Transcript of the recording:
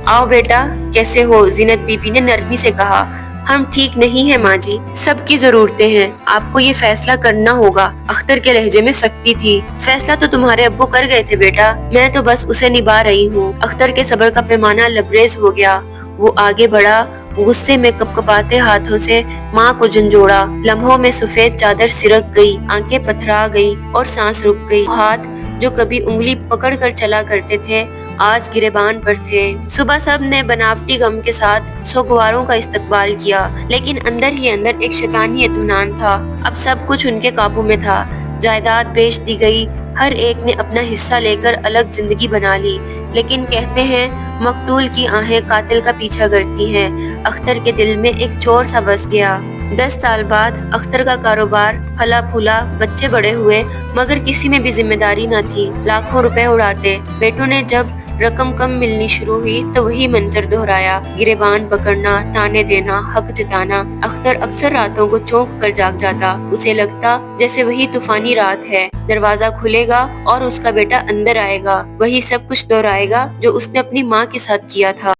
आओ बेटा, कैसे हो? जीनत बीबी ने नरमी से कहा। हम ठीक नहीं है माँ जी, सबकी जरूरतें हैं, आपको ये फैसला करना होगा। अख्तर के लहजे में सख्ती थी। फैसला तो तुम्हारे अब्बू कर गए थे बेटा, मैं तो बस उसे निभा रही हूँ। अख्तर के सब्र का पैमाना लबरेज हो गया। वो आगे बढ़ा, गुस्से में कपकपाते हाथों से माँ को झंझोड़ा। लम्हों में सफेद चादर सिरक गई, आंखें पथरा गई और सांस रुक गई। हाथ जो कभी उंगली पकड़ कर चला करते थे, आज गिरेबान पर थे। सुबह सब ने बनावटी गम के साथ सोगवारों का इस्तकबाल किया, लेकिन अंदर ही अंदर एक शैतानी इत्मीनान था। अब सब कुछ उनके काबू में था। जायदाद बेच दी गई, हर एक ने अपना हिस्सा लेकर अलग जिंदगी बना ली। लेकिन कहते हैं मकतूल की आहें कातिल का पीछा करती हैं। अख्तर के दिल में एक चोर सा बस गया। 10 साल बाद अख्तर का कारोबार फला फूला, बच्चे बड़े हुए, मगर किसी में भी जिम्मेदारी न थी। लाखों रुपए उड़ाते। बेटों ने जब रकम कम मिलनी शुरू हुई तो वही मंजर दोहराया। गिरेबान पकड़ना, ताने देना, हक जताना। अख्तर अक्सर रातों को चौंक कर जाग जाता। उसे लगता जैसे वही तूफानी रात है। दरवाजा खुलेगा और उसका बेटा अंदर आएगा, वही सब कुछ दोहराएगा जो उसने अपनी माँ के साथ किया था।